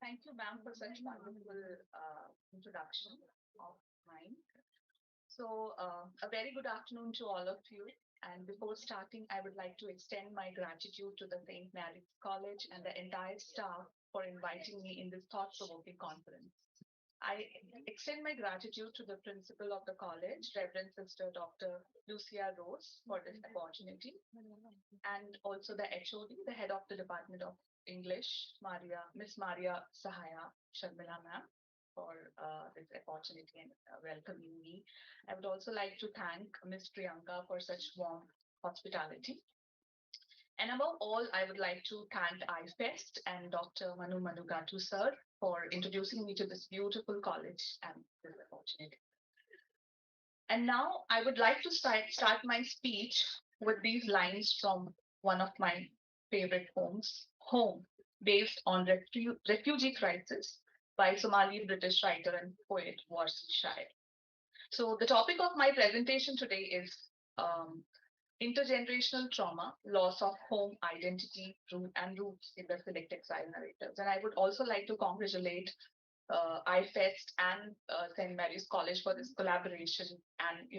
Thank you, ma'am, for such wonderful introduction of mine. A very good afternoon to all of you. And before starting, I would like to extend my gratitude to the St. Mary's College and the entire staff for inviting me in this thought-provoking conference. I extend my gratitude to the principal of the college, Reverend Sister Dr. Lucia Rose, for this opportunity, and also the HOD, the head of the Department of English, Miss Maria Sahaya Sharmila ma'am, for this opportunity and welcoming me. I would also like to thank Miss Priyanka for such warm hospitality. And above all, I would like to thank AIFEST and Dr. Manu Manugatu sir for introducing me to this beautiful college and this opportunity. And now I would like to start my speech with these lines from one of my favorite poems, Home, based on refugee crisis by Somali British writer and poet Warsi Shire. So the topic of my presentation today is um, intergenerational trauma, loss of home identity, and roots in the select exile narratives. And I would also like to congratulate IFEST and St. Mary's College for this collaboration and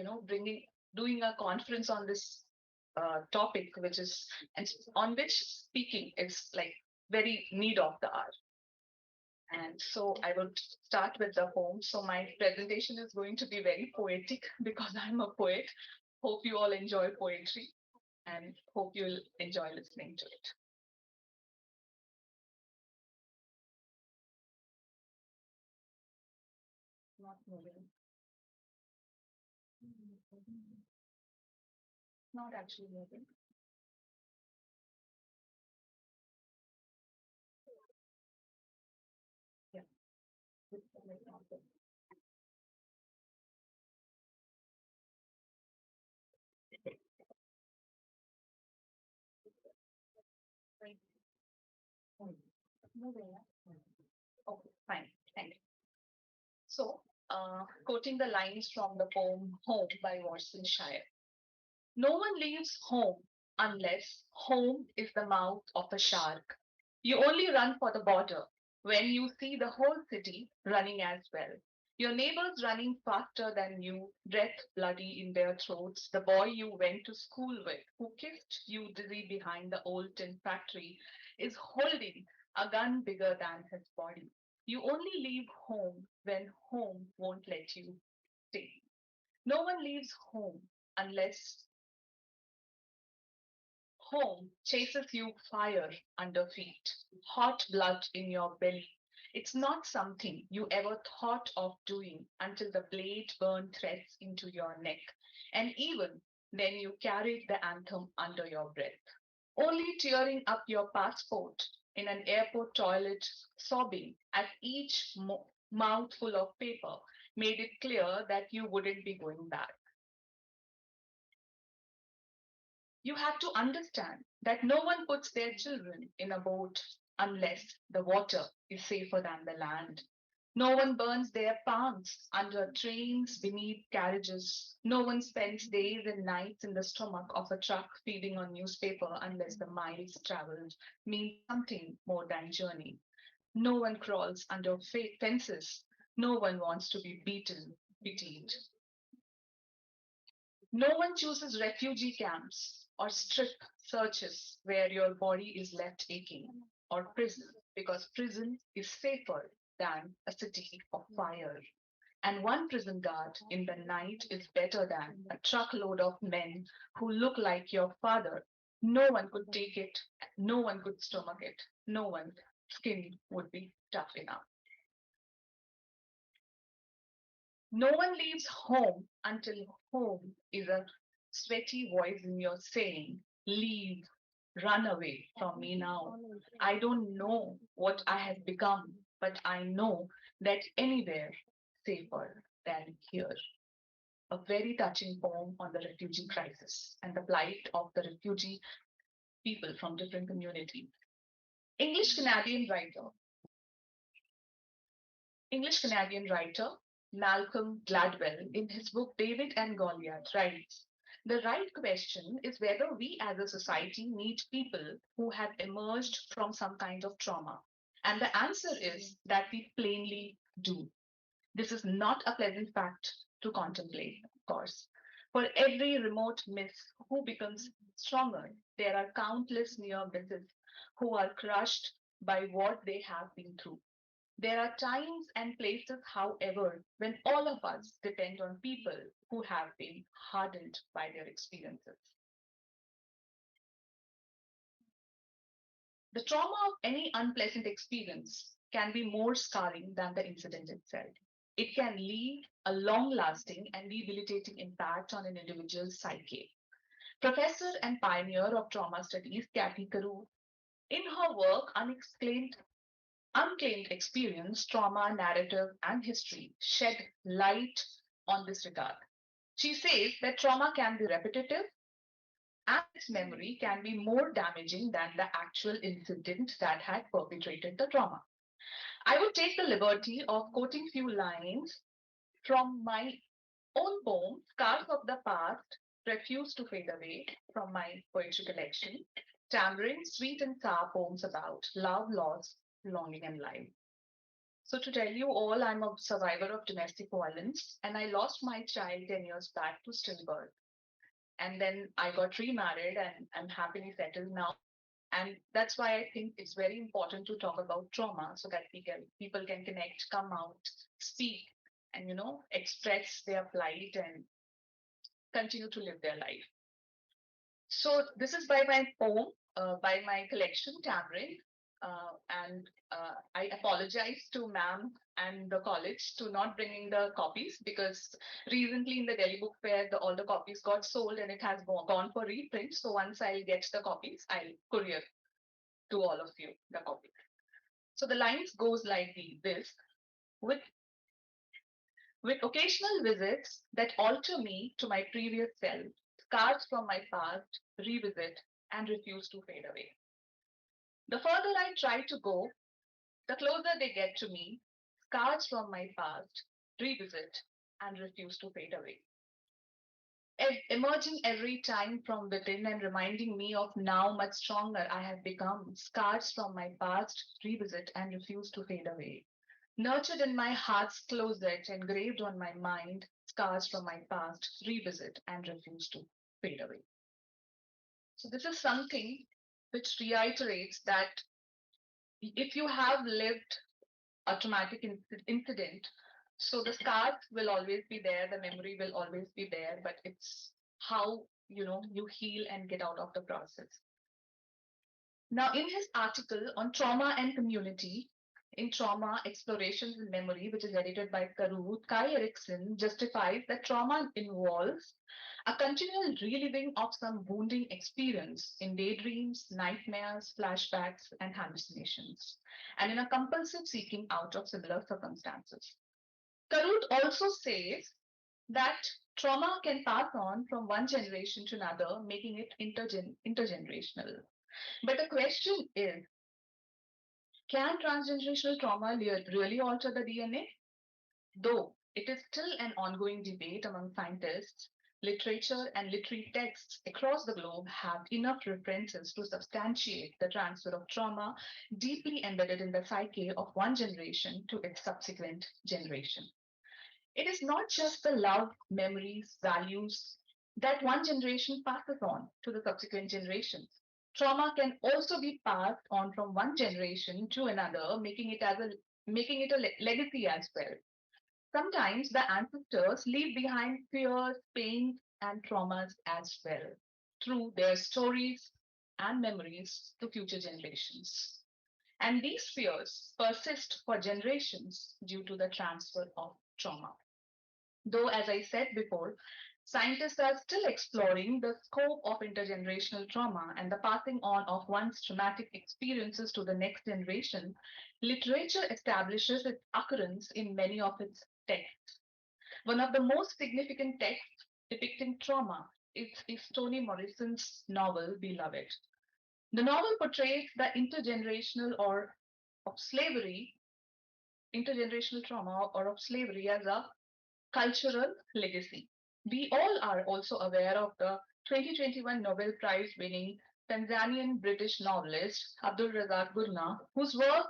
doing a conference on this topic, which is and on which speaking is like very need of the hour. And so I will start with the poem. So my presentation is going to be very poetic because I'm a poet. Hope you all enjoy poetry and hope you'll enjoy listening to it. Not moving. Not actually moving. Yeah. Moving. Okay, fine. Thank you. So, quoting the lines from the poem Home by Warson Shire. No one leaves home unless home is the mouth of a shark. You only run for the border when you see the whole city running as well. Your neighbors running faster than you, breath bloody in their throats. The boy you went to school with, who kissed you dizzy behind the old tin factory, is holding a gun bigger than his body. You only leave home when home won't let you stay. No one leaves home unless home chases you fire under feet, hot blood in your belly. It's not something you ever thought of doing until the blade burned threads into your neck. And even then, you carried the anthem under your breath. Only tearing up your passport in an airport toilet, sobbing at each mouthful of paper, made it clear that you wouldn't be going back. You have to understand that no one puts their children in a boat unless the water is safer than the land. No one burns their palms under trains beneath carriages. No one spends days and nights in the stomach of a truck feeding on newspaper unless the miles traveled mean something more than journey. No one crawls under fences. No one wants to be pitied. No one chooses refugee camps or strip searches where your body is left aching, or prison, because prison is safer than a city of fire. And one prison guard in the night is better than a truckload of men who look like your father. No one could take it, no one could stomach it, no one's skin would be tough enough. No one leaves home until home is a sweaty voice in your saying, leave, run away from me now. I don't know what I have become, but I know that anywhere safer than here. A very touching poem on the refugee crisis and the plight of the refugee people from different communities. English Canadian writer English Canadian writer Malcolm Gladwell, in his book David and Goliath, writes the right question is whether we as a society need people who have emerged from some kind of trauma And the answer is that we plainly do. This is not a pleasant fact to contemplate, of course. For every remote miss who becomes stronger, there are countless near misses who are crushed by what they have been through. There are times and places, however, when all of us depend on people who have been hardened by their experiences. The trauma of any unpleasant experience can be more scarring than the incident itself. It can leave a long lasting and debilitating impact on an individual's psyche. Professor and pioneer of trauma studies, Kathy Carew, in her work Unclaimed Experience, Trauma, Narrative, and History, shed light on this regard. She says that trauma can be repetitive and its memory can be more damaging than the actual incident that had perpetrated the trauma. I would take the liberty of quoting few lines from my own poem, Scars of the Past Refuse to Fade Away, from my poetry collection, Tamarind, Sweet and Sour Poems about love, loss, longing, and life. So, to tell you all, I'm a survivor of domestic violence and I lost my child 10 years back to stillbirth. And then I got remarried and I'm happily settled now. And that's why I think it's very important to talk about trauma so that people can connect, come out, speak, and express their plight and continue to live their life. So this is by my poem, by my collection, Tamarind. And I apologize to ma'am and the college to not bringing the copies because recently in the Delhi Book Fair, all the copies got sold and it has gone for reprint. So once I'll get the copies, I'll courier to all of you the copies. So the lines goes like this: with with occasional visits that alter me to my previous self, scars from my past revisit and refuse to fade away. The further I try to go, the closer they get to me, scars from my past revisit and refuse to fade away. Emerging every time from within and reminding me of now much stronger I have become, scars from my past revisit and refuse to fade away. Nurtured in my heart's closet, engraved on my mind, scars from my past revisit and refuse to fade away. So, this is something which reiterates that if you have lived a traumatic incident, so the scars will always be there, the memory will always be there, but it's how you heal and get out of the process. Now, in his article on trauma and community, in Trauma Explorations in Memory, which is edited by Carew, Kai Erikson justifies that trauma involves a continual reliving of some wounding experience in daydreams, nightmares, flashbacks, and hallucinations, and in a compulsive seeking out of similar circumstances. Carew also says that trauma can pass on from one generation to another, making it intergenerational. But the question is, can transgenerational trauma really alter the DNA? Though it is still an ongoing debate among scientists, literature and literary texts across the globe have enough references to substantiate the transfer of trauma deeply embedded in the psyche of one generation to its subsequent generation. It is not just the love, memories, values that one generation passes on to the subsequent generations. Trauma can also be passed on from one generation to another, making it a legacy as well. Sometimes the ancestors leave behind fears, pains, and traumas as well through their stories and memories to future generations. And these fears persist for generations due to the transfer of trauma. Though, as I said before, scientists are still exploring the scope of intergenerational trauma and the passing on of one's traumatic experiences to the next generation, literature establishes its occurrence in many of its texts. One of the most significant texts depicting trauma is Toni Morrison's novel Beloved. The novel portrays the of slavery, intergenerational trauma or of slavery as a cultural legacy. We all are also aware of the 2021 Nobel Prize winning Tanzanian British novelist Abdul Razak Gurnah, whose work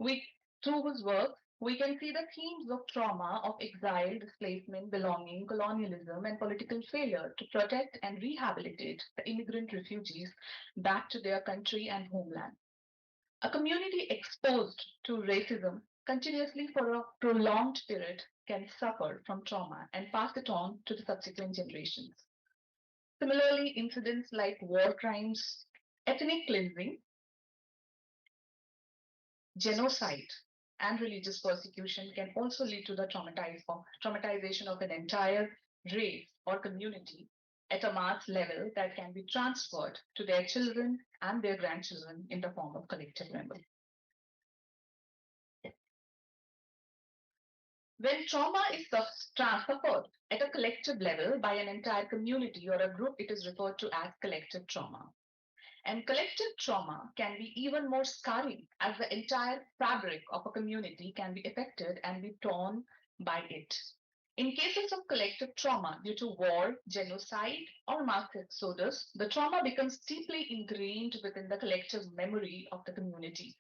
We, through his work, we can see the themes of trauma, of exile, displacement, belonging, colonialism, and political failure to protect and rehabilitate the immigrant refugees back to their country and homeland. A community exposed to racism continuously for a prolonged period can suffer from trauma and pass it on to the subsequent generations. Similarly, incidents like war crimes, ethnic cleansing, genocide, and religious persecution can also lead to the traumatization of an entire race or community at a mass level that can be transferred to their children and their grandchildren in the form of collective memory. When trauma is suffered at a collective level by an entire community or a group, it is referred to as collective trauma. And collective trauma can be even more scarring as the entire fabric of a community can be affected and be torn by it. In cases of collective trauma due to war, genocide, or mass exodus, the trauma becomes deeply ingrained within the collective memory of the community.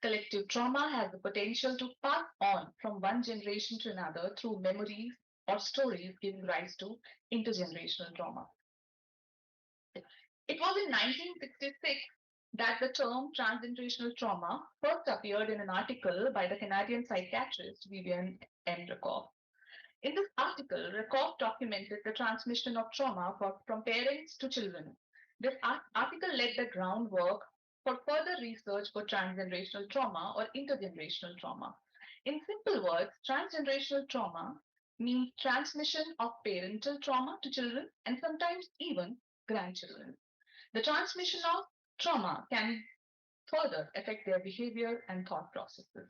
Collective trauma has the potential to pass on from one generation to another through memories or stories, giving rise to intergenerational trauma. It was in 1966 that the term transgenerational trauma first appeared in an article by the Canadian psychiatrist Vivian M. Rakoff. In this article, Rakoff documented the transmission of trauma from parents to children. This article laid the groundwork for further research for transgenerational trauma or intergenerational trauma. In simple words, transgenerational trauma means transmission of parental trauma to children and sometimes even grandchildren. The transmission of trauma can further affect their behavior and thought processes.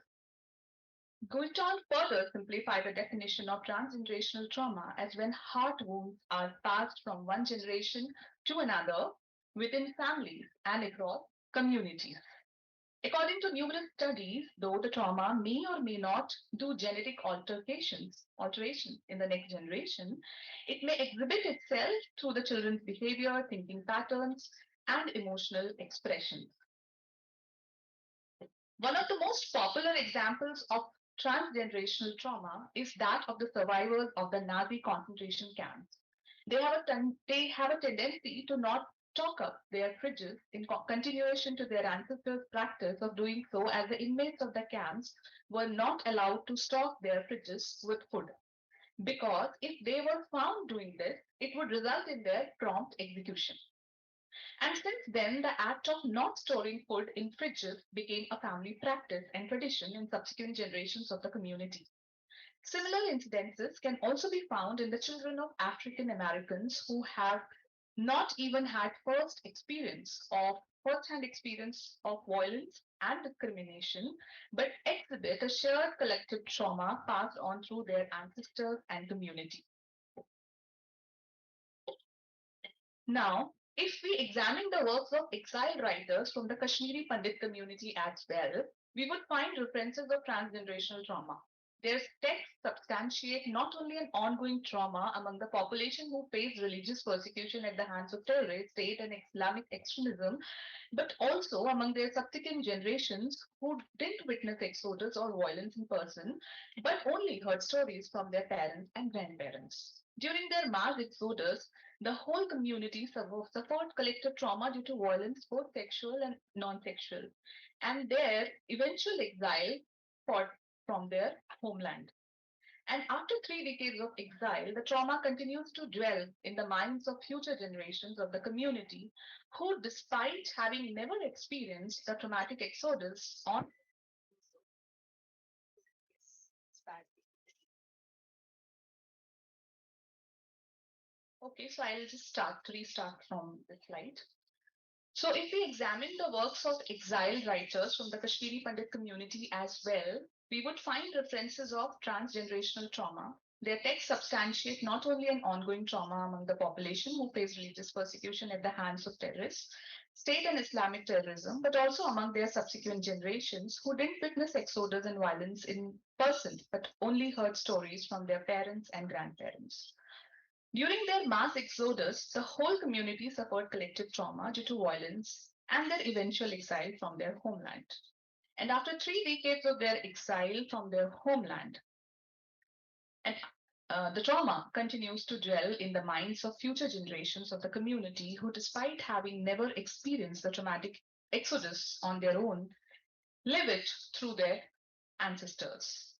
Guiton further simplified the definition of transgenerational trauma as when heart wounds are passed from one generation to another within families and across communities. According to numerous studies, though the trauma may or may not do genetic alteration in the next generation, it may exhibit itself through the children's behavior, thinking patterns, and emotional expressions. One of the most popular examples of transgenerational trauma is that of the survivors of the Nazi concentration camps. They have a tendency to not stock up their fridges in continuation to their ancestors' practice of doing so, as the inmates of the camps were not allowed to stock their fridges with food. Because if they were found doing this, it would result in their prompt execution. And since then, the act of not storing food in fridges became a family practice and tradition in subsequent generations of the community. Similar incidences can also be found in the children of African Americans who have not even had first-hand experience of violence and discrimination, but exhibit a shared collective trauma passed on through their ancestors and community. Now, if we examine the works of exiled writers from the Kashmiri Pandit community as well, we would find references of transgenerational trauma. Their texts substantiate not only an ongoing trauma among the population who faced religious persecution at the hands of terrorist state and Islamic extremism, but also among their subsequent generations who didn't witness exodus or violence in person, but only heard stories from their parents and grandparents. During their mass exodus, the whole community suffered collective trauma due to violence, both sexual and non sexual, and their eventual exile from their homeland. And after 3 decades of exile, the trauma continues to dwell in the minds of future generations of the community who, despite having never experienced the traumatic exodus on Okay, so I'll just restart from the slide. So if we examine the works of exiled writers from the Kashmiri Pandit community as well, we would find references of transgenerational trauma. Their texts substantiate not only an ongoing trauma among the population who faced religious persecution at the hands of terrorists, state and Islamic terrorism, but also among their subsequent generations who didn't witness exodus and violence in person, but only heard stories from their parents and grandparents. During their mass exodus, the whole community suffered collective trauma due to violence and their eventual exile from their homeland. And after 3 decades of their exile from their homeland, and the trauma continues to dwell in the minds of future generations of the community who, despite having never experienced the traumatic exodus on their own, live it through their ancestors.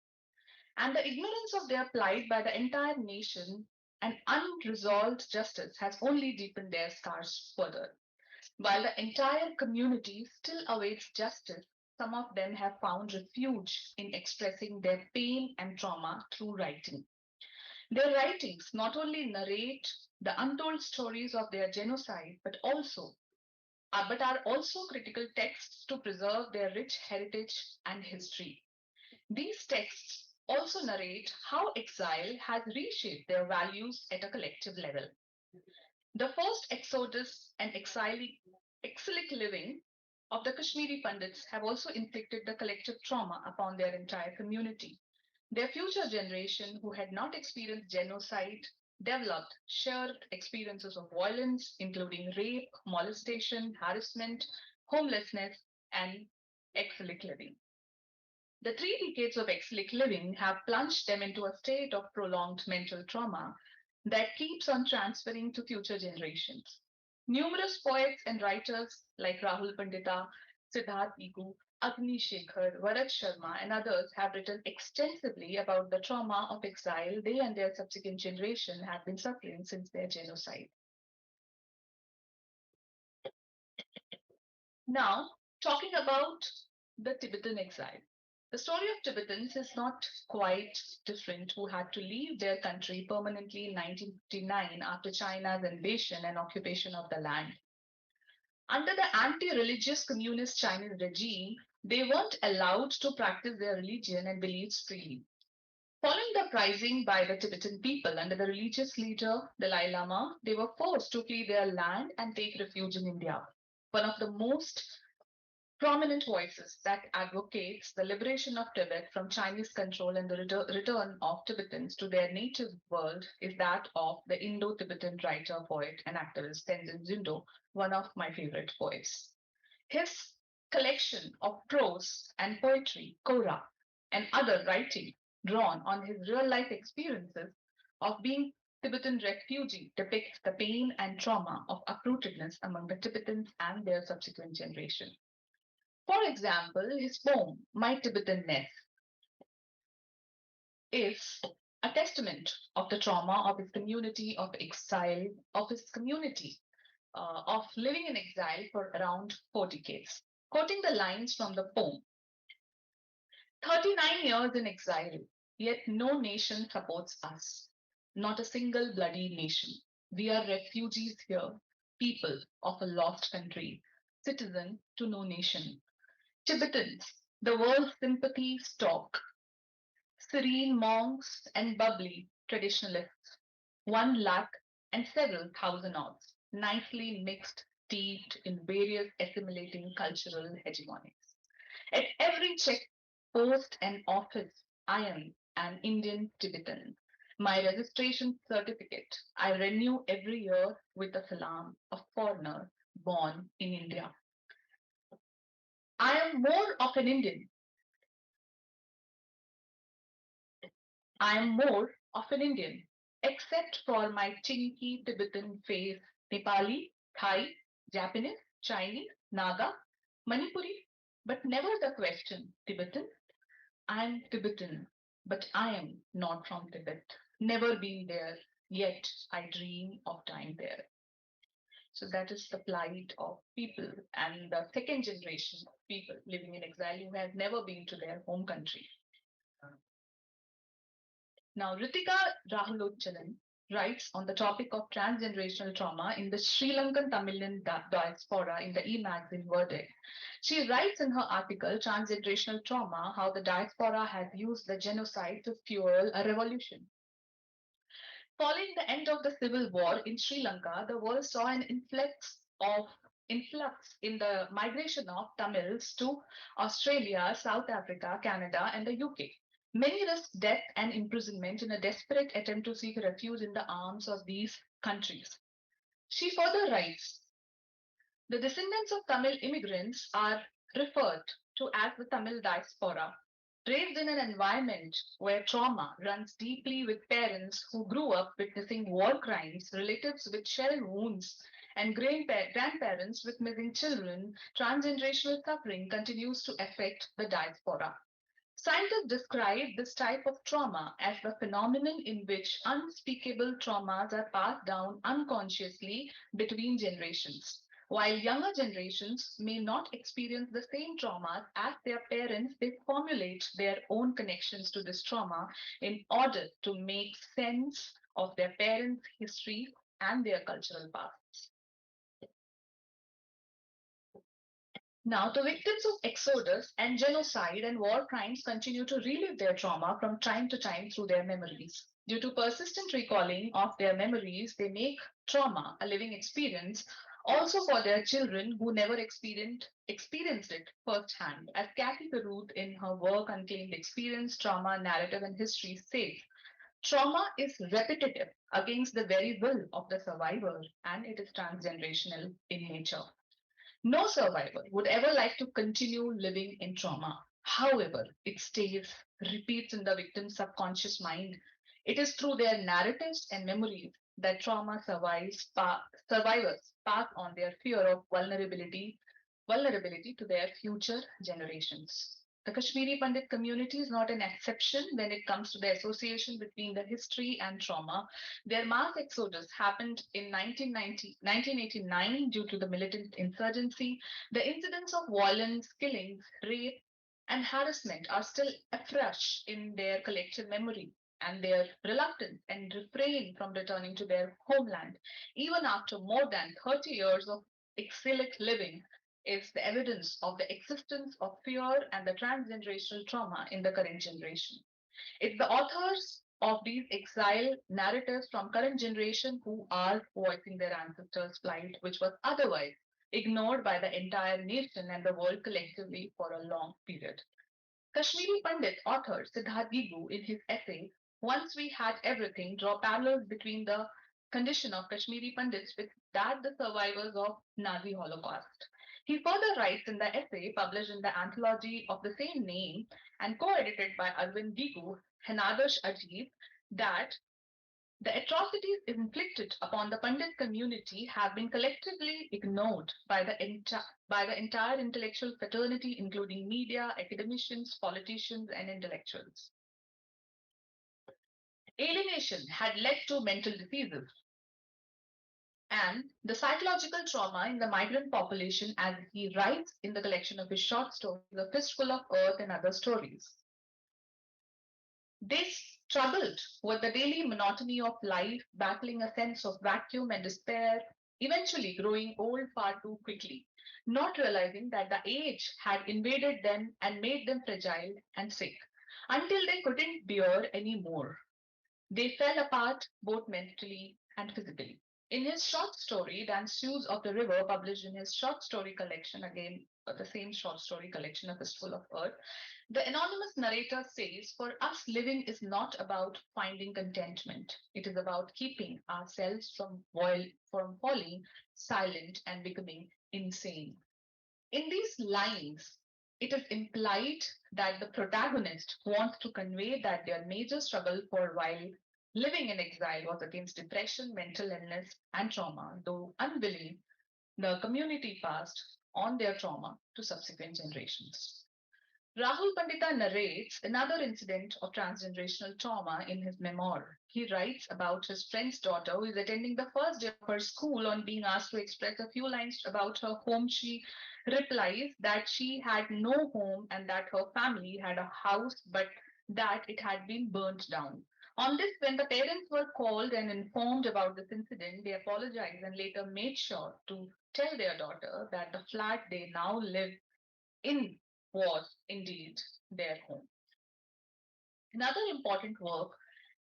And the ignorance of their plight by the entire nation and unresolved justice has only deepened their scars further. While the entire community still awaits justice, some of them have found refuge in expressing their pain and trauma through writing. Their writings not only narrate the untold stories of their genocide, but are also critical texts to preserve their rich heritage and history. These texts also narrate how exile has reshaped their values at a collective level. The first exodus and exilic living of the Kashmiri Pandits have also inflicted the collective trauma upon their entire community. Their future generation, who had not experienced genocide, developed shared experiences of violence, including rape, molestation, harassment, homelessness, and exilic living. The 3 decades of exilic living have plunged them into a state of prolonged mental trauma that keeps on transferring to future generations. Numerous poets and writers like Rahul Pandita, Siddharth Igu, Agni Shekhar, Varat Sharma, and others have written extensively about the trauma of exile they and their subsequent generation have been suffering since their genocide. Now, talking about the Tibetan exile. The story of Tibetans is not quite different who had to leave their country permanently in 1959 after China's invasion and occupation of the land. Under the anti-religious communist Chinese regime, they weren't allowed to practice their religion and beliefs freely. Following the uprising by the Tibetan people under the religious leader Dalai Lama, they were forced to flee their land and take refuge in India. One of the most prominent voices that advocates the liberation of Tibet from Chinese control and the return of Tibetans to their native world is that of the Indo-Tibetan writer, poet, and activist Tenzin Zindo, one of my favorite poets. His collection of prose and poetry, Kora, and other writing drawn on his real-life experiences of being Tibetan refugee depicts the pain and trauma of uprootedness among the Tibetans and their subsequent generation. For example, his poem, My Tibetan Nest, is a testament of the trauma of his community of exile, of his community of living in exile for around 4 decades. Quoting the lines from the poem, 39 years in exile, yet no nation supports us, not a single bloody nation. We are refugees here, people of a lost country, citizen to no nation. Tibetans, the world's sympathy stock, serene monks and bubbly traditionalists, 1 lakh and several thousand odds, nicely mixed, steeped in various assimilating cultural hegemonies. At every check post and office, I am an Indian Tibetan. My registration certificate I renew every year with a salam, a foreigner born in India. I am more of an Indian I am more of an Indian, except for my chinky Tibetan face, Nepali, Thai, Japanese, Chinese, Naga, Manipuri, but never the question, Tibetan? I am Tibetan, but I am not from Tibet. Never been there, yet I dream of dying there. So that is the plight of people and the second generation of people living in exile who have never been to their home country. Now, Ritika Rahulochanan writes on the topic of transgenerational trauma in the Sri Lankan Tamilian diaspora in the e-magazine Verdict. She writes in her article, Transgenerational Trauma, how the diaspora has used the genocide to fuel a revolution. Following the end of the civil war in Sri Lanka, the world saw an influx in the migration of Tamils to Australia, South Africa, Canada, and the UK. Many risked death and imprisonment in a desperate attempt to seek refuge in the arms of these countries. She further writes, the descendants of Tamil immigrants are referred to as the Tamil diaspora, raised in an environment where trauma runs deeply with parents who grew up witnessing war crimes, relatives with shell wounds, and grandparents with missing children, transgenerational suffering continues to affect the diaspora. Scientists describe this type of trauma as the phenomenon in which unspeakable traumas are passed down unconsciously between generations. While younger generations may not experience the same traumas as their parents, they formulate their own connections to this trauma in order to make sense of their parents' history and their cultural past. Now, the victims of exodus and genocide and war crimes continue to relive their trauma from time to time through their memories. Due to persistent recalling of their memories, they make trauma a living experience also for their children who never experienced it firsthand. As Kathy Caruth in her work Unclaimed Experience, Trauma, Narrative and History says, trauma is repetitive against the very will of the survivor and it is transgenerational in nature. No survivor would ever like to continue living in trauma. However, it stays, repeats in the victim's subconscious mind. It is through their narratives and memories that survivors pass on their fear of vulnerability to their future generations. The Kashmiri Pandit community is not an exception when it comes to the association between the history and trauma. Their mass exodus happened in 1989 due to the militant insurgency. The incidents of violence, killings, rape, and harassment are still afresh in their collective memory, and their reluctance and refrain from returning to their homeland, even after more than 30 years of exilic living, is the evidence of the existence of fear and the transgenerational trauma in the current generation. It's the authors of these exile narratives from current generation who are voicing their ancestors' plight, which was otherwise ignored by the entire nation and the world collectively for a long period. Kashmiri Pandit author Siddharth Gigu, in his essay Once We Had Everything, draw parallels between the condition of Kashmiri Pandits with that the survivors of Nazi Holocaust. He further writes in the essay published in the anthology of the same name and co-edited by Arvind Gigu and Adarsh Ajit that the atrocities inflicted upon the Pandit community have been collectively ignored by by the entire intellectual fraternity, including media, academicians, politicians, and intellectuals. Alienation had led to mental diseases and the psychological trauma in the migrant population, as he writes in the collection of his short stories, A Fistful of Earth and Other Stories. They struggled with the daily monotony of life, battling a sense of vacuum and despair, eventually growing old far too quickly, not realizing that the age had invaded them and made them fragile and sick until they couldn't bear any more. They fell apart both mentally and physically. In his short story, Dance Shoes of the River, published in his short story collection, again the same short story collection, A Fistful of Earth, the anonymous narrator says, for us, living is not about finding contentment. It is about keeping ourselves from falling silent and becoming insane. In these lines, it is implied that the protagonist wants to convey that their major struggle for while living in exile was against depression, mental illness, and trauma, though unwilling, the community passed on their trauma to subsequent generations. Rahul Pandita narrates another incident of transgenerational trauma in his memoir. He writes about his friend's daughter who is attending the first day of her school. On being asked to express a few lines about her home, she replies that she had no home and that her family had a house but that it had been burnt down. On this, when the parents were called and informed about this incident, they apologized and later made sure to tell their daughter that the flat they now live in was indeed their home. Another important work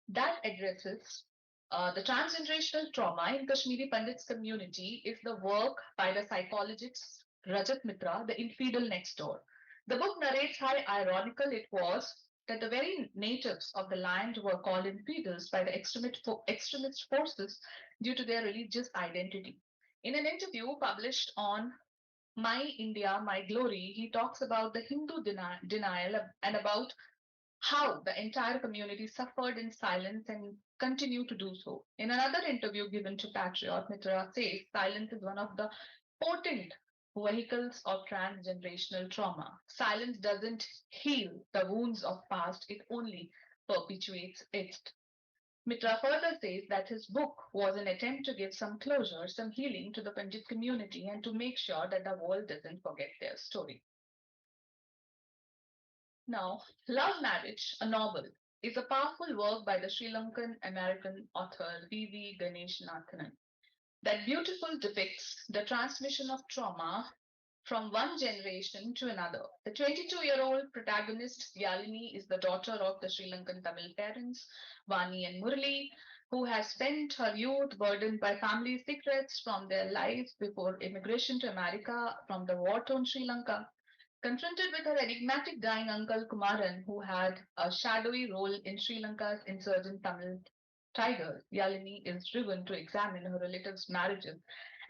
that addresses the transgenerational trauma in Kashmiri Pandits community is the work by the psychologist Rajat Mitra, The Infidel Next Door. The book narrates how ironical it was that the very natives of the land were called infidels by the extremist forces due to their religious identity. In an interview published on My India, My Glory, he talks about the Hindu denial and about how the entire community suffered in silence and continue to do so. In another interview given to Patriot, Mitra says silence is one of the potent vehicles of transgenerational trauma. Silence doesn't heal the wounds of past, it only perpetuates it. Mitra further says that his book was an attempt to give some closure, some healing to the Pandit community and to make sure that the world doesn't forget their story. Now, Love Marriage, a novel, is a powerful work by the Sri Lankan American author V.V. Ganeshanathanan that beautifully depicts the transmission of trauma from one generation to another. The 22-year-old protagonist, Yalini, is the daughter of the Sri Lankan Tamil parents, Vani and Murali, who has spent her youth burdened by family secrets from their lives before immigration to America from the war-torn Sri Lanka. Confronted with her enigmatic dying uncle Kumaran, who had a shadowy role in Sri Lanka's insurgent Tamil tigers, Yalini is driven to examine her relatives' marriages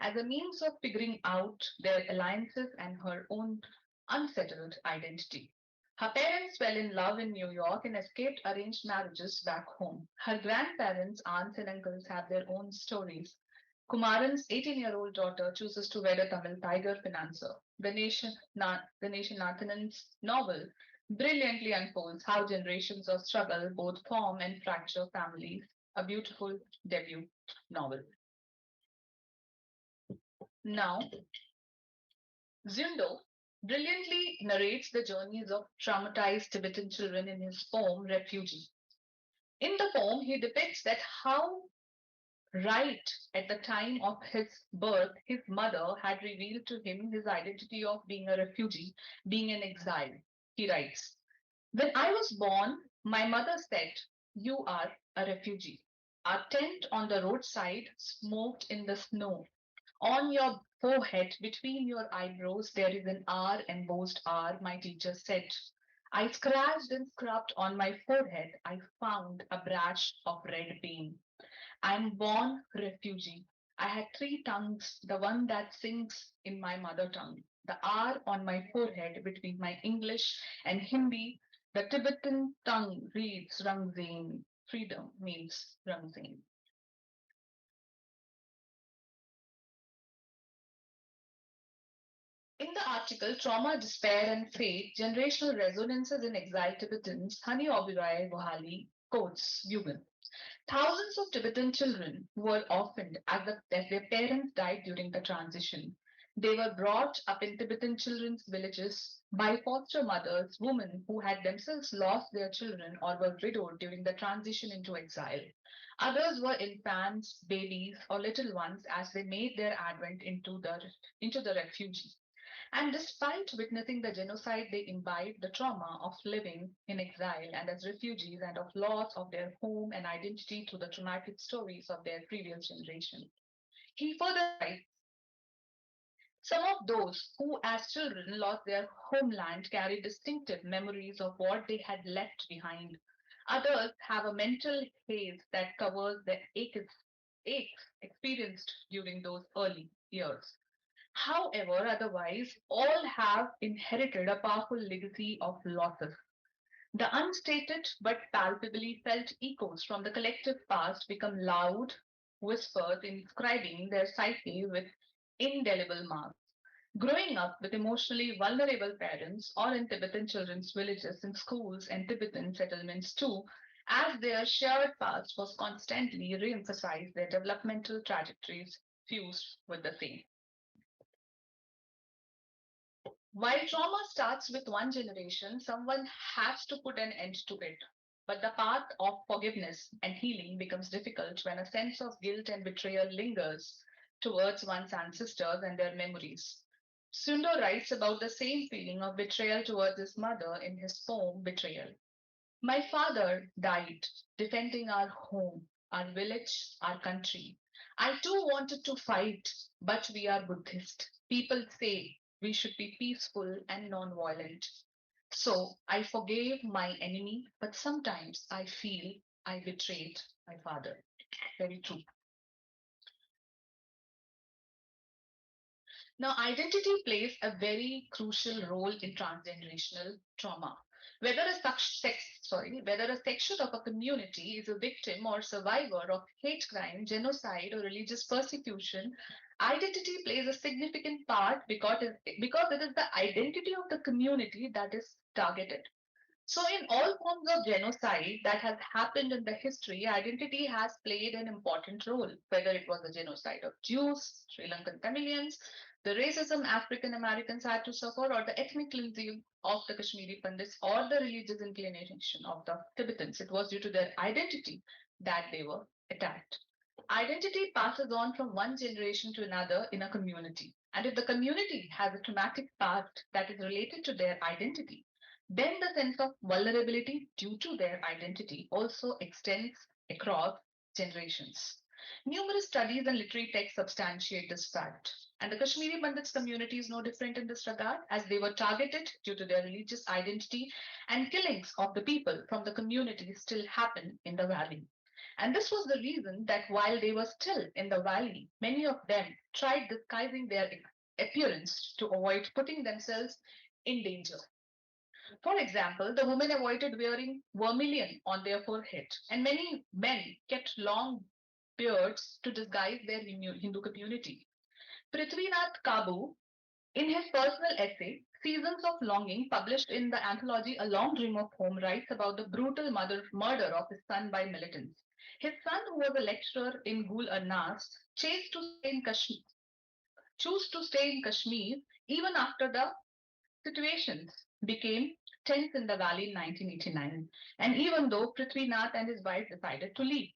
as a means of figuring out their alliances and her own unsettled identity. Her parents fell in love in New York and escaped arranged marriages back home. Her grandparents, aunts, and uncles have their own stories. Kumaran's 18-year-old daughter chooses to wed a Tamil tiger financer. Ganeshan Nathanan's novel brilliantly unfolds how generations of struggle both form and fracture families. A beautiful debut novel. Now, Zundo brilliantly narrates the journeys of traumatized Tibetan children in his poem Refugee. In the poem, he depicts that how right at the time of his birth, his mother had revealed to him his identity of being a refugee, being an exile. He writes, when I was born, my mother said, you are a refugee. Our tent on the roadside smoked in the snow. On your forehead, between your eyebrows, there is an R embossed R, my teacher said. I scratched and scrubbed on my forehead. I found a brash of red paint. I'm born refugee. I had three tongues, the one that sings in my mother tongue, the R on my forehead between my English and Hindi. The Tibetan tongue reads Rangzin. Freedom means Rangzin. In the article Trauma, Despair and Fate, Generational Resonances in Exile Tibetans, Hani Oberoi Gohali quotes Yugan. Thousands of Tibetan children were orphaned as their parents died during the transition. They were brought up in Tibetan children's villages by foster mothers, women who had themselves lost their children or were widowed during the transition into exile. Others were infants, babies, or little ones as they made their advent into the refugee. And despite witnessing the genocide, they imbibed the trauma of living in exile and as refugees and of loss of their home and identity through the traumatic stories of their previous generation. He further writes, some of those who as children lost their homeland carry distinctive memories of what they had left behind. Others have a mental haze that covers the aches experienced during those early years. However, otherwise, all have inherited a powerful legacy of losses. The unstated but palpably felt echoes from the collective past become loud whispers inscribing their psyche with indelible marks. Growing up with emotionally vulnerable parents or in Tibetan children's villages and schools and Tibetan settlements too, as their shared past was constantly re-emphasized, their developmental trajectories fused with the same. While trauma starts with one generation, someone has to put an end to it. But the path of forgiveness and healing becomes difficult when a sense of guilt and betrayal lingers towards one's ancestors and their memories. Sundo writes about the same feeling of betrayal towards his mother in his poem Betrayal. My father died defending our home, our village, our country. I too wanted to fight, but we are Buddhist. People say we should be peaceful and non-violent. So I forgave my enemy, but sometimes I feel I betrayed my father. Very true. Now, identity plays a very crucial role in transgenerational trauma. Whether a section of a community is a victim or survivor of hate crime, genocide, or religious persecution, identity plays a significant part because it is the identity of the community that is targeted. So, in all forms of genocide that has happened in the history, identity has played an important role, whether it was the genocide of Jews, Sri Lankan Tamilians, the racism African Americans had to suffer, or the ethnic cleansing of the Kashmiri Pandits, or the religious inclination of the Tibetans. It was due to their identity that they were attacked. Identity passes on from one generation to another in a community. And if the community has a traumatic past that is related to their identity, then the sense of vulnerability due to their identity also extends across generations. Numerous studies and literary texts substantiate this fact. And the Kashmiri Pandits community is no different in this regard, as they were targeted due to their religious identity, and killings of the people from the community still happen in the valley. And this was the reason that while they were still in the valley, many of them tried disguising their appearance to avoid putting themselves in danger. For example, the women avoided wearing vermilion on their forehead, and many men kept long beards to disguise their Hindu community. Prithvinath Kabu, in his personal essay, Seasons of Longing, published in the anthology A Long Dream of Home, writes about the brutal murder of his son by militants. His son, who was a lecturer in Gul Arnas, chose to stay in Kashmir even after the situations became tense in the valley in 1989, and even though Prithvinath and his wife decided to leave.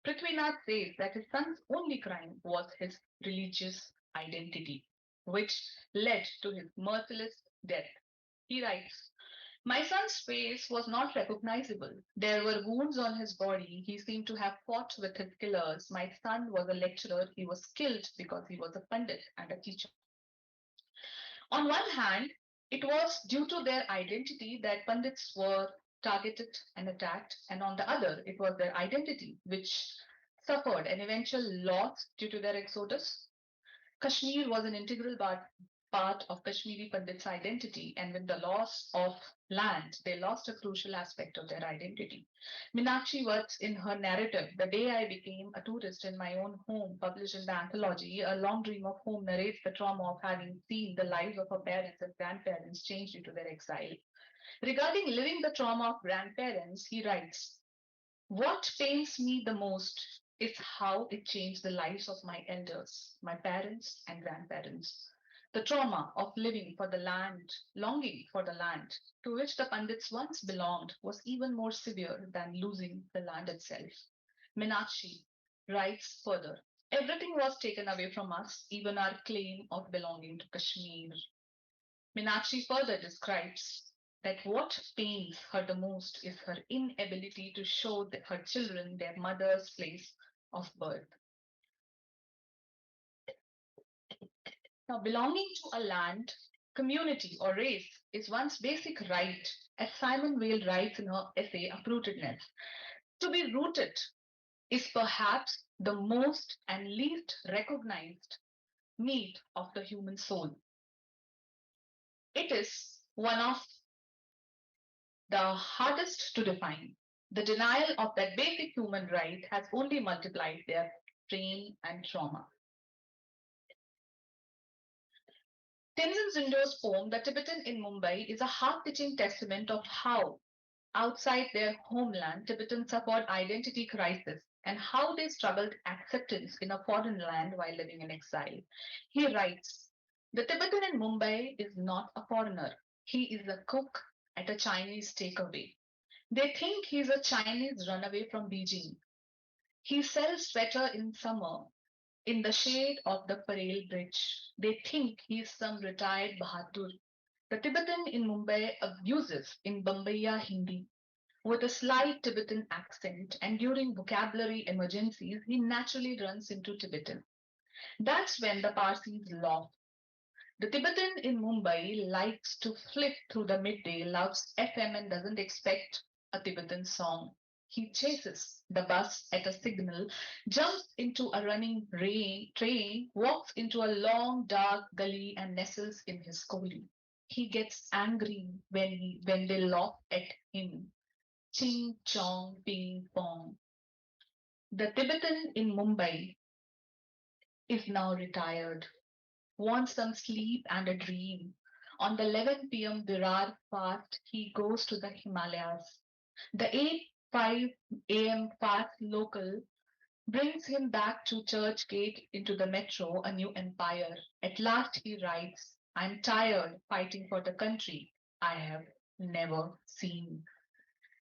Prithvinath says that his son's only crime was his religious identity, which led to his merciless death. He writes, my son's face was not recognizable. There were wounds on his body. He seemed to have fought with his killers. My son was a lecturer. He was killed because he was a pandit and a teacher. On one hand, it was due to their identity that Pandits were targeted and attacked, and on the other, it was their identity which suffered an eventual loss due to their exodus. Kashmir was an integral part of Kashmiri Pandits' identity, and with the loss of land, they lost a crucial aspect of their identity. Meenakshi writes in her narrative, The Day I Became a Tourist in My Own Home, published in the anthology, A Long Dream of Home, narrates the trauma of having seen the lives of her parents and grandparents change due to their exile. Regarding living the trauma of grandparents, he writes, what pains me the most is how it changed the lives of my elders, my parents and grandparents. The trauma of living for the land, longing for the land to which the Pandits once belonged was even more severe than losing the land itself. Meenakshi writes further, everything was taken away from us, even our claim of belonging to Kashmir. Meenakshi further describes that what pains her the most is her inability to show her children their mother's place of birth. Now, belonging to a land, community, or race is one's basic right, as Simon Weil writes in her essay Uprootedness. To be rooted is perhaps the most and least recognized need of the human soul. It is one of the hardest to define. The denial of that basic human right has only multiplied their pain and trauma. Tenzin Zindo's poem, The Tibetan in Mumbai, is a heart-touching testament of how, outside their homeland, Tibetans suffered identity crisis and how they struggled acceptance in a foreign land while living in exile. He writes, the Tibetan in Mumbai is not a foreigner. He is a cook at a Chinese takeaway. They think he's a Chinese runaway from Beijing. He sells sweater in summer in the shade of the Parel Bridge. They think he's some retired Bahadur. The Tibetan in Mumbai abuses in Bombaya Hindi with a slight Tibetan accent, and during vocabulary emergencies, he naturally runs into Tibetan. That's when the Parsis laugh. The Tibetan in Mumbai likes to flip through the midday, loves FM, and doesn't expect a Tibetan song. He chases the bus at a signal, jumps into a running train, walks into a long dark gully and nestles in his collie. He gets angry when they laugh at him. Ching chong ping pong. The Tibetan in Mumbai is now retired, wants some sleep and a dream. On the 11 p.m. Virar fast, he goes to the Himalayas. The 8:05 a.m. fast local brings him back to Church Gate into the metro, a new empire. At last he writes, I'm tired fighting for the country I have never seen.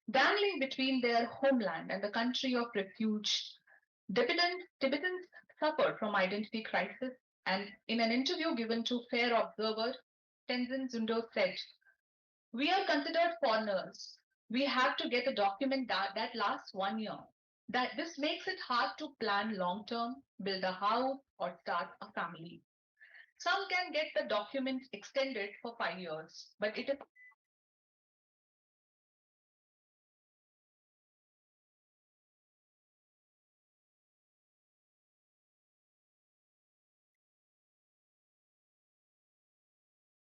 Dangling between their homeland and the country of refuge, Tibetans suffered from identity crisis, and in an interview given to Fair Observer, Tenzin Zundo said, we are considered foreigners. We have to get a document that lasts 1 year. That this makes it hard to plan long term, build a house, or start a family. Some can get the document extended for 5 years, but it is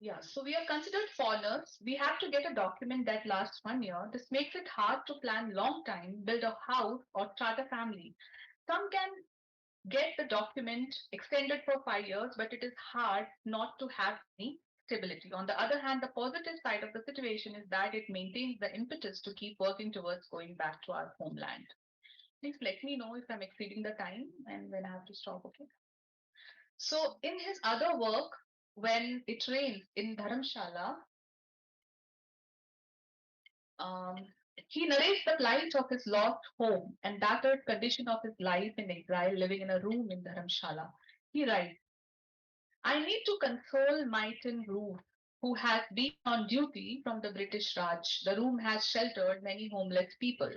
yeah. So we are considered foreigners. We have to get a document that lasts 1 year. This makes it hard to plan long time, build a house, or start a family. Some can get the document extended for 5 years, but it is hard not to have any stability. On the other hand, the positive side of the situation is that it maintains the impetus to keep working towards going back to our homeland. Please let me know if I'm exceeding the time and when I have to stop, okay? So, in his other work, When It Rains in Dharamshala, um, he narrates the plight of his lost home and battered condition of his life in exile, living in a room in Dharamshala. He writes, I need to console my tin roof, who has been on duty from the British Raj. The room has sheltered many homeless people,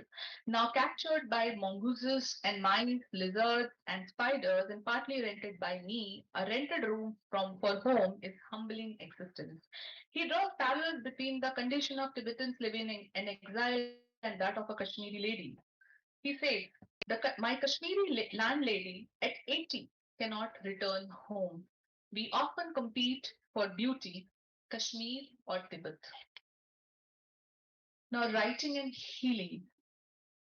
now captured by mongooses and mice, lizards, and spiders, and partly rented by me. A rented room for home is humbling existence. He draws parallels between the condition of Tibetans living in exile and that of a Kashmiri lady. He says, my Kashmiri landlady at 80 cannot return home. We often compete for beauty, Kashmir or Tibet. Now, writing and healing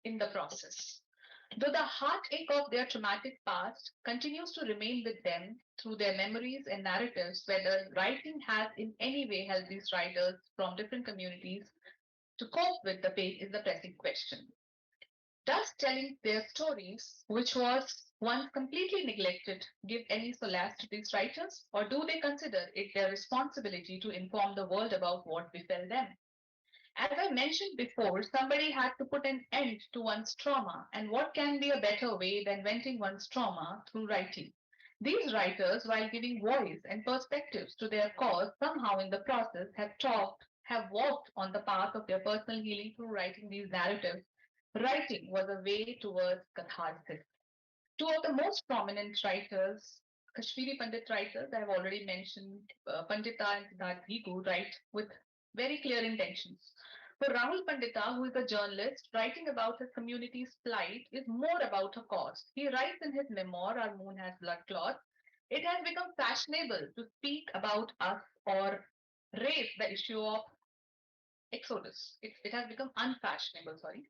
in the process. Though the heartache of their traumatic past continues to remain with them through their memories and narratives, whether writing has in any way helped these writers from different communities to cope with the pain is the pressing question. Does telling their stories, which was once completely neglected, give any solace to these writers, or do they consider it their responsibility to inform the world about what befell them? As I mentioned before, somebody had to put an end to one's trauma, and what can be a better way than venting one's trauma through writing? These writers, while giving voice and perspectives to their cause, somehow in the process have walked on the path of their personal healing through writing these narratives. Writing was a way towards catharsis. Two of the most prominent writers, Kashmiri Pandit writers, I have already mentioned, Pandita and Siddharth Gigu, write with very clear intentions. For Rahul Pandita, who is a journalist, writing about his community's plight is more about a cause. He writes in his memoir, Our Moon Has Blood Clots, it has become fashionable to speak about us or raise the issue of exodus. It has become unfashionable, sorry.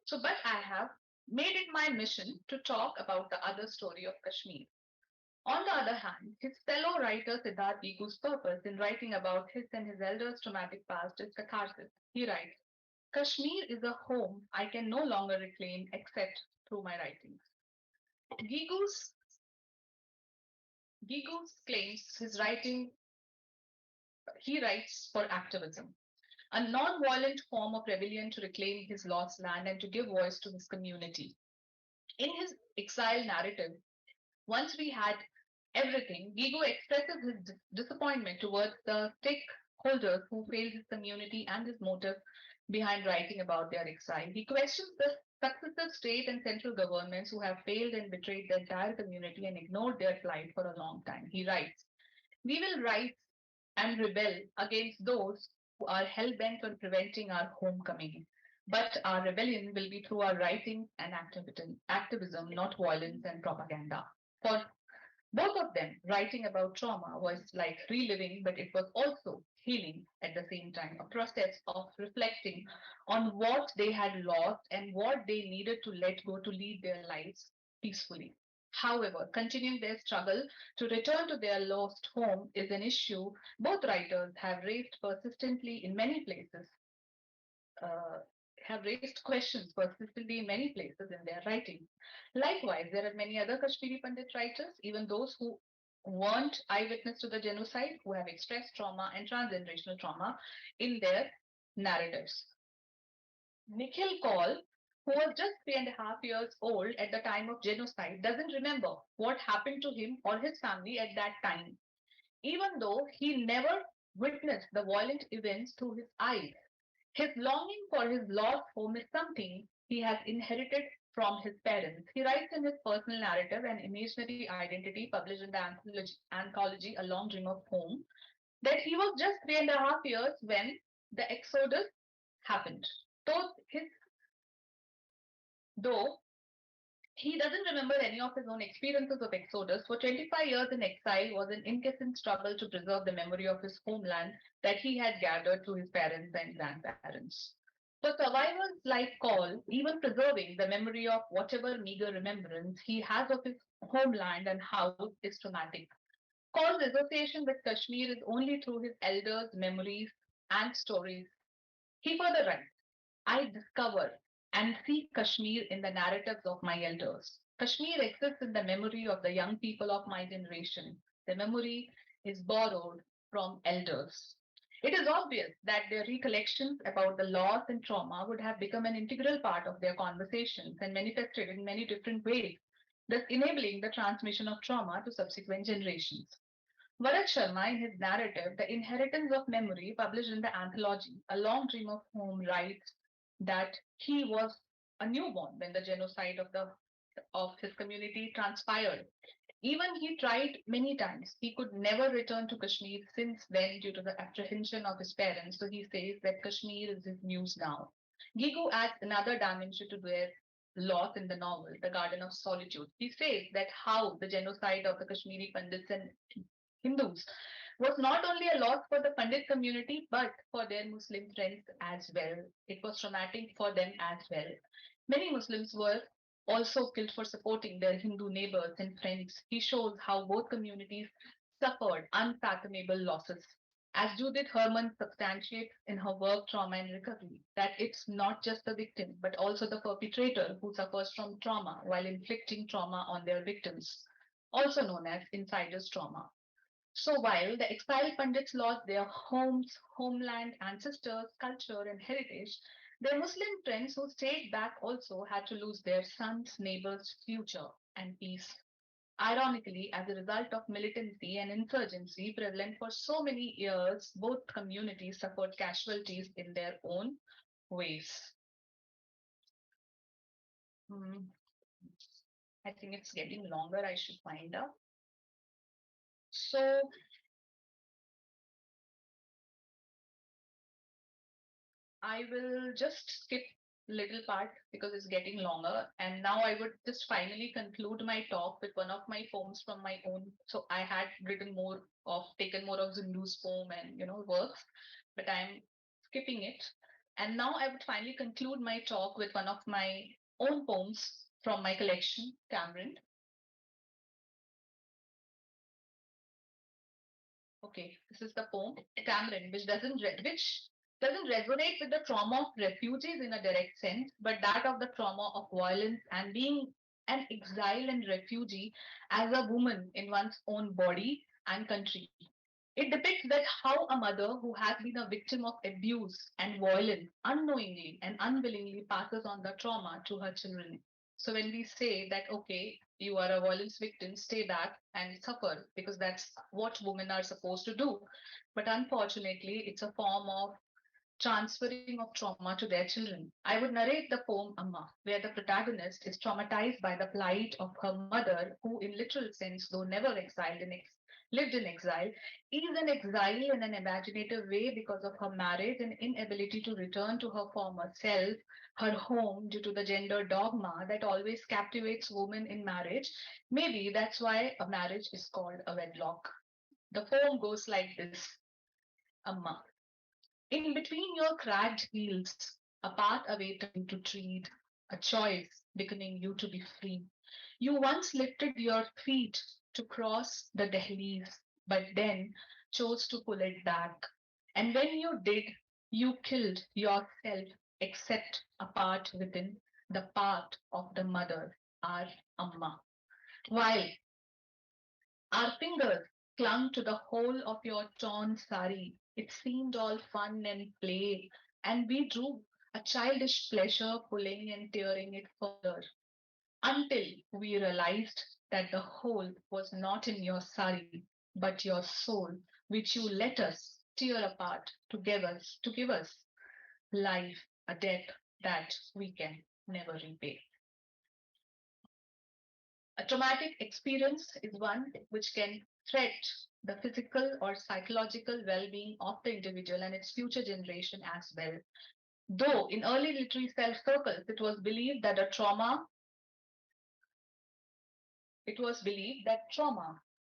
So, but I have made it my mission to talk about the other story of Kashmir. On the other hand, his fellow writer Siddharth Vigu's purpose in writing about his and his elders' traumatic past is catharsis. He writes, Kashmir is a home I can no longer reclaim except through my writings. Gigu's, Gigu's claims his writing, he writes for activism, a non-violent form of rebellion to reclaim his lost land and to give voice to his community. In his exile narrative, once we had everything, Gigo expresses his disappointment towards the stakeholders who failed his community and his motive behind writing about their exile. He questions the successive state and central governments who have failed and betrayed the entire community and ignored their plight for a long time. He writes, we will rise and rebel against those who are hell bent on preventing our homecoming. But our rebellion will be through our writing and activism, not violence and propaganda. For both of them, writing about trauma was like reliving, but it was also healing at the same time, a process of reflecting on what they had lost and what they needed to let go to lead their lives peacefully. However, continuing their struggle to return to their lost home is an issue both writers have raised persistently in many places, uh, have raised questions persistently in many places in their writing. Likewise, there are many other Kashmiri Pandit writers, even those who weren't eyewitness to the genocide, who have expressed trauma and transgenerational trauma in their narratives. Nikhil Kaul, who was just 3.5 years old at the time of genocide, doesn't remember what happened to him or his family at that time, even though he never witnessed the violent events through his eyes. His longing for his lost home is something he has inherited from his parents. He writes in his personal narrative, An Imaginary Identity, published in the anthology A Long Dream of Home, that he was just 3.5 years when the exodus happened. Though, his, though he doesn't remember any of his own experiences of exodus, for 25 years in exile was an incessant struggle to preserve the memory of his homeland that he had gathered through his parents and grandparents. For survivors like Call, even preserving the memory of whatever meager remembrance he has of his homeland and house is traumatic. Call's association with Kashmir is only through his elders' memories and stories. He further writes, I discover and see Kashmir in the narratives of my elders. Kashmir exists in the memory of the young people of my generation. The memory is borrowed from elders. It is obvious that their recollections about the loss and trauma would have become an integral part of their conversations and manifested in many different ways, thus enabling the transmission of trauma to subsequent generations. Bharat Sharma, in his narrative, The Inheritance of Memory, published in the anthology A Long Dream of Home, writes that he was a newborn when the genocide of his community transpired. Even he tried many times. He could never return to Kashmir since then due to the apprehension of his parents. So he says that Kashmir is his muse now. Gigu adds another dimension to their loss in the novel, The Garden of Solitude. He says that how the genocide of the Kashmiri Pandits and Hindus was not only a loss for the Pandit community but for their Muslim friends as well. It was traumatic for them as well. Many Muslims were also killed for supporting their Hindu neighbors and friends. He shows how both communities suffered unfathomable losses. As Judith Herman substantiates in her work Trauma and Recovery, that it's not just the victim but also the perpetrator who suffers from trauma while inflicting trauma on their victims, also known as insider's trauma. So while the exiled Pandits lost their homes, homeland, ancestors, culture, and heritage, their Muslim friends who stayed back also had to lose their sons, neighbors, future, and peace. Ironically, as a result of militancy and insurgency prevalent for so many years, both communities suffered casualties in their own ways. Hmm, I think it's getting longer. I should find out. So I will just skip little part because it's getting longer. And now I would just finally conclude my talk with one of my poems from my own. So I had taken more of Zindu's poem and works, but I'm skipping it. And now I would finally conclude my talk with one of my own poems from my collection, Cameron. Okay, this is the poem Cameron, which doesn't resonate with the trauma of refugees in a direct sense, but that of the trauma of violence and being an exile and refugee as a woman in one's own body and country. It depicts that how a mother who has been a victim of abuse and violence unknowingly and unwillingly passes on the trauma to her children. So when we say that, okay, you are a violence victim, stay back and suffer because that's what women are supposed to do. But unfortunately, it's a form of transferring of trauma to their children. I would narrate the poem Amma, where the protagonist is traumatized by the plight of her mother, who, in literal sense, though never exiled lived in exile, is in exile in an imaginative way because of her marriage and inability to return to her former self, her home, due to the gender dogma that always captivates women in marriage. Maybe that's why a marriage is called a wedlock. The poem goes like this: Amma. In between your cracked heels, a path awaiting to tread, a choice beckoning you to be free. You once lifted your feet to cross the dahliz, but then chose to pull it back. And when you did, you killed yourself, except a part within, the part of the mother, our Amma. While our fingers clung to the whole of your torn sari. It seemed all fun and play, and we drew a childish pleasure pulling and tearing it further until we realized that the hole was not in your sari, but your soul, which you let us tear apart to give us life, a debt that we can never repay. A traumatic experience is one which can threat the physical or psychological well being of the individual and its future generation as well. Though in early literary self circles, it was believed that trauma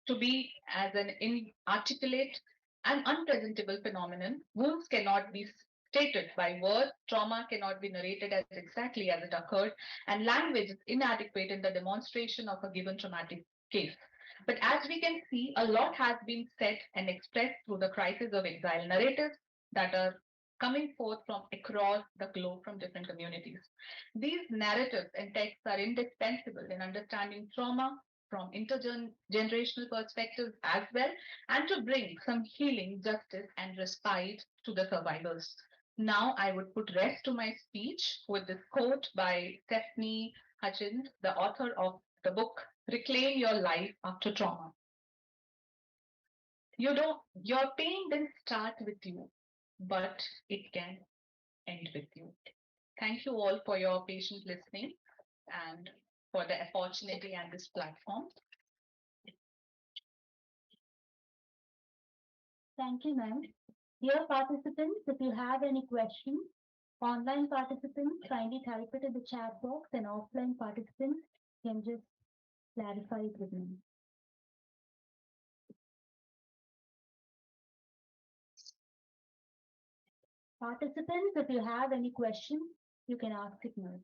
to be as an inarticulate and unpresentable phenomenon. Wounds cannot be stated by words, trauma cannot be narrated as exactly as it occurred, and language is inadequate in the demonstration of a given traumatic case. But as we can see, a lot has been said and expressed through the crisis of exile narratives that are coming forth from across the globe from different communities. These narratives and texts are indispensable in understanding trauma from intergenerational perspectives as well, and to bring some healing, justice, and respite to the survivors. Now, I would put rest to my speech with this quote by Stephanie Hutchins, the author of the book Reclaim Your Life After Trauma. Your pain didn't start with you, but it can end with you. Thank you all for your patient listening and for the opportunity and this platform. Thank you, ma'am. Dear participants, if you have any questions, online participants kindly type it in the chat box, and offline participants can just clarify it with me. Participants, if you have any questions, you can ask it now.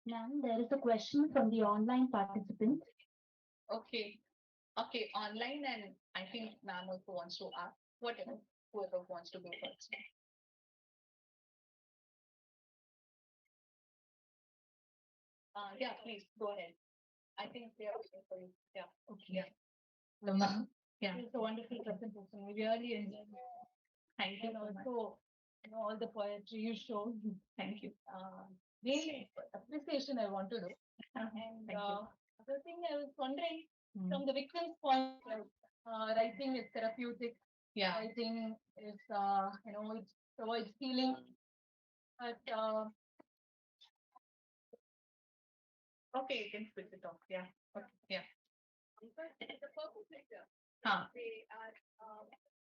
Ma'am, there is a question from the online participant. Okay, okay, online, and I think ma'am also wants to ask whatever, whoever wants to go first. Yeah, please go ahead. I think they are waiting for you. Yeah. Okay. Yeah. So, ma'am, yeah. It's a wonderful presentation. We really enjoyed it. Thank you And so much. also, all the poetry you showed. Thank you. Really appreciation I want to do. And Thank you. other thing I was wondering, Mm. from the victim's point, like writing is therapeutic. Yeah. Writing is, it provides healing. But Okay, you can switch it off. Yeah. Okay. Yeah. but the purpose is Huh. they are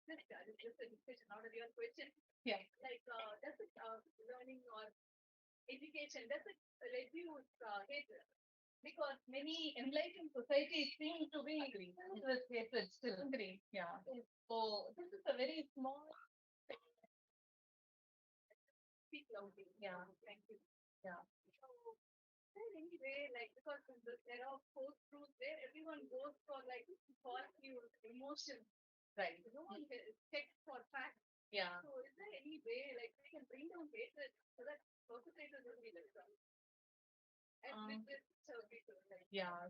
just a discussion, not a real question. Yeah. Like, does it learning or education does it reduce hatred? Because many enlightened societies seem to be Agree. with hatred still. Agree. Yeah. So this is a very small speak loudly. Yeah. Thank you. Yeah. So is there any way, like, because in this era of post truth where everyone goes for like false news, emotions, Right. no one checks for facts. Yeah. So is there any way like we can bring down hatred so that perpetrators will be less and with Um, this people like yeah,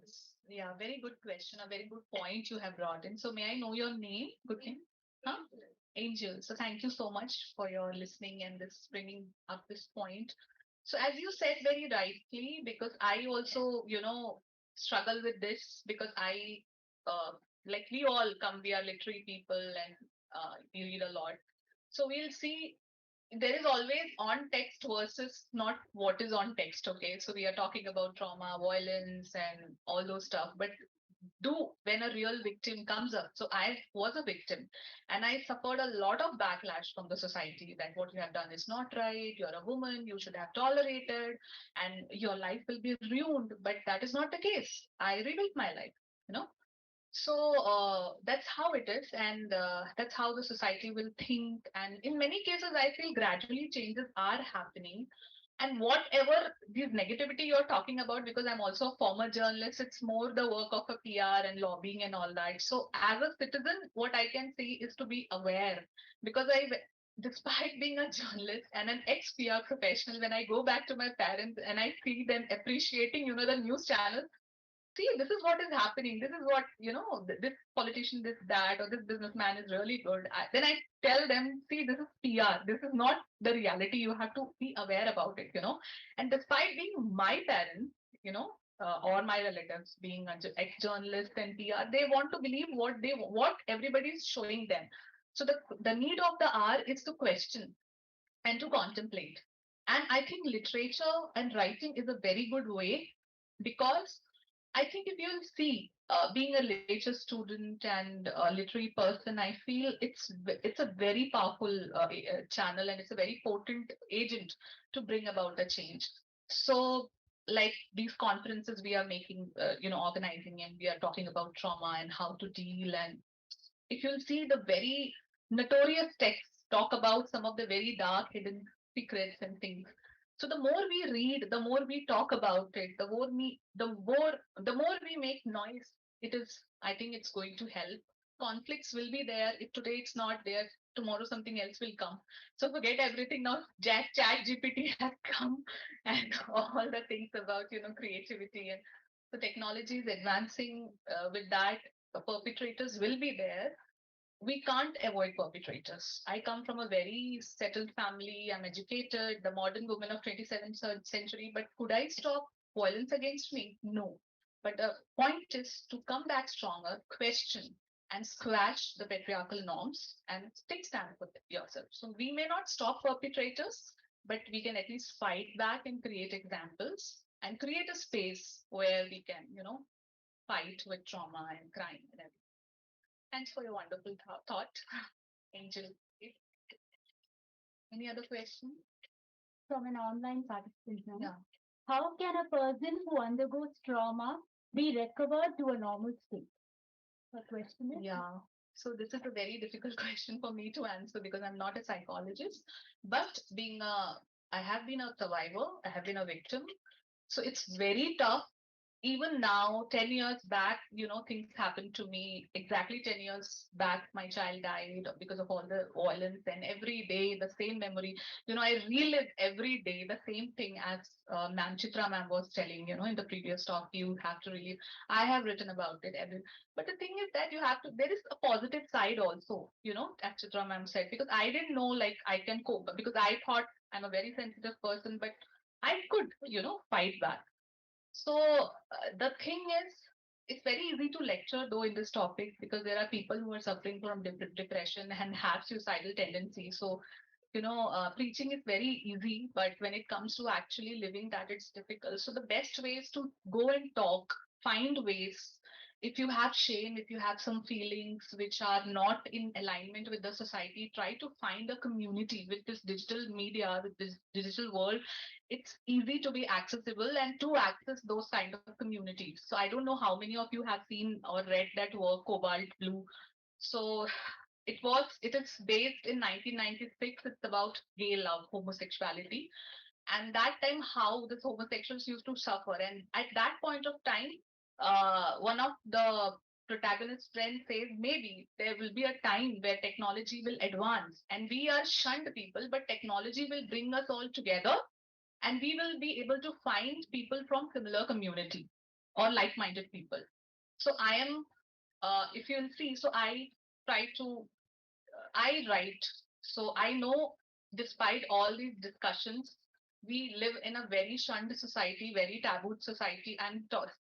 yeah, very good question, a very good point you have brought in. So may I know your name? Good name? Huh? Angel. Angel. So thank you so much for your listening and this bringing up this point. So as you said very rightly, because I also, struggle with this because uh, like we all come, we are literary people and we read a lot. So we'll see there is always on text versus not what is on text. Okay, so we are talking about trauma, violence, and all those stuff. But do when a real victim comes up. So I was a victim and I suffered a lot of backlash from the society that what you have done is not right. You're a woman, you should have tolerated, and your life will be ruined. But that is not the case. I rebuilt my life, you know. So that's how it is, and that's how the society will think. And in many cases, I feel gradually changes are happening. And whatever this negativity you're talking about, because I'm also a former journalist, it's more the work of a PR and lobbying and all that. So as a citizen, what I can see is to be aware, because despite being a journalist and an ex-PR professional, when I go back to my parents and I see them appreciating, the news channel, see, this is what is happening. This is what, this politician, this, that, or this businessman is really good. Then I tell them, see, this is PR. This is not the reality. You have to be aware about it. And despite being my parents, or my relatives being ex-journalists and PR, they want to believe what everybody is showing them. So the need of the hour is to question and to contemplate. And I think literature and writing is a very good way because I think if you'll see, being a literature student and a literary person, I feel it's a very powerful channel and it's a very potent agent to bring about a change. So, like these conferences we are making, organizing, and we are talking about trauma and how to deal. And if you'll see the very notorious texts talk about some of the very dark hidden secrets and things. So the more we read, the more we talk about it, the more we make noise, it is, I think it's going to help. Conflicts will be there. If today it's not there, tomorrow something else will come. So forget everything now. Chat GPT has come and all the things about, creativity, and the technology is advancing with that. The perpetrators will be there. We can't avoid perpetrators. I come from a very settled family. I'm educated, the modern woman of 27th century. But could I stop violence against me? No. But the point is to come back stronger, question, and squash the patriarchal norms and take stand for yourself. So we may not stop perpetrators, but we can at least fight back and create examples and create a space where we can, fight with trauma and crime and everything. Thanks for your wonderful thought, Angel. Any other question? From an online participant now. Yeah. How can a person who undergoes trauma be recovered to a normal state? The question is, Yeah. So this is a very difficult question for me to answer because I'm not a psychologist. But I have been a survivor. I have been a victim. So it's very tough. Even now, 10 years back, things happened to me. Exactly 10 years back, my child died because of all the violence, and every day, the same memory. I relive every day the same thing as Ma'am Chitra ma'am was telling, in the previous talk, you have to relive. I have written about it. But the thing is that there is a positive side also, as Chitra ma'am said, because I didn't know like I can cope because I thought I'm a very sensitive person, but I could, fight back. So the thing is, it's very easy to lecture though in this topic because there are people who are suffering from depression and have suicidal tendencies. So preaching is very easy, but when it comes to actually living that, it's difficult. So the best way is to go and talk, find ways. If you have shame, if you have some feelings which are not in alignment with the society, try to find a community with this digital media, with this digital world. It's easy to be accessible and to access those kind of communities. So I don't know how many of you have seen or read that work, Cobalt Blue. So it is based in 1996. It's about gay love, homosexuality, and that time how the homosexuals used to suffer. And at that point of time, one of the protagonist friend says maybe there will be a time where technology will advance and we are shunned people, but technology will bring us all together and we will be able to find people from similar community or like-minded people. So I am, if you'll see, so try to I write. So I know, despite all these discussions, we live in a very shunned society, very tabooed society. I'm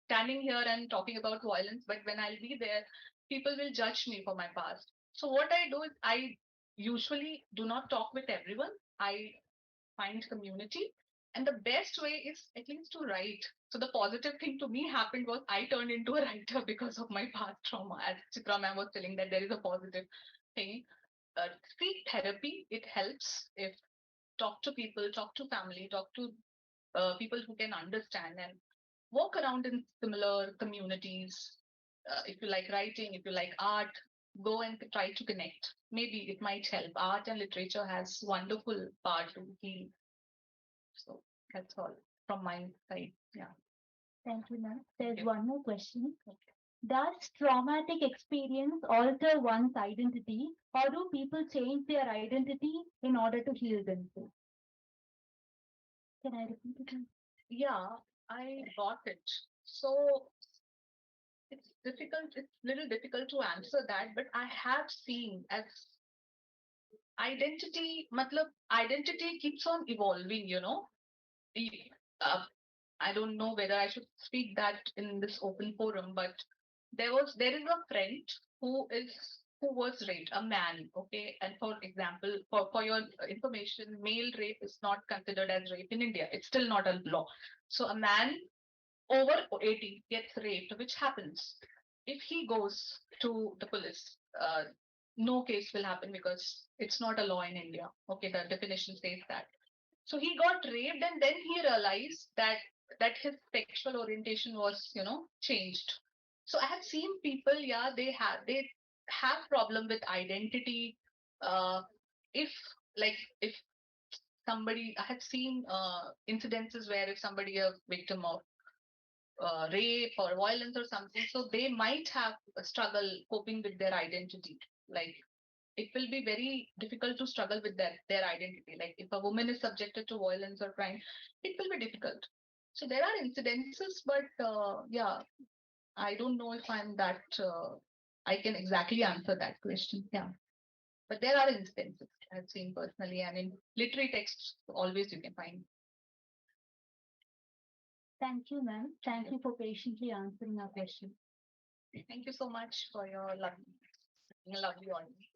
standing here and talking about violence, but when I'll be there, people will judge me for my past. So what I do is I usually do not talk with everyone. I find community. And the best way is at least to write. So the positive thing to me happened was I turned into a writer because of my past trauma. As Chitra ma'am was telling that there is a positive thing. Seek therapy. It helps if talk to people, talk to family, talk to people who can understand and walk around in similar communities. If you like writing, if you like art, go and try to connect. Maybe it might help. Art and literature has wonderful part to heal. So that's all from my side. Yeah. Thank you, ma'am. There's Yeah. one more question. Does traumatic experience alter one's identity, or do people change their identity in order to heal themselves? Can I repeat it? Yeah, I got it. So it's difficult, it's little difficult to answer that, but I have seen as identity keeps on evolving, you know. E- Uh, I don't know whether I should speak that in this open forum, but there is a friend who was raped, a man, okay. And for example, for your information, male rape is not considered as rape in India. It's still not a law. So a man over 80 gets raped, which happens. If he goes to the police, no case will happen because it's not a law in India. Okay, the definition says that. So he got raped, and then he realized that his sexual orientation was, changed. So I have seen people, yeah, they have problem with identity. If if somebody, I have seen incidences where if somebody a victim of rape or violence or something, so they might have a struggle coping with their identity. Like it will be very difficult to struggle with their identity. Like if a woman is subjected to violence or crime, it will be difficult. So there are incidences, but yeah, I don't know if I'm that I can exactly answer that question. Yeah, but there are instances I've seen personally, and in literary texts, always you can find. Thank you, ma'am. Thank you for patiently answering our question. Thank you so much for your lovely audience.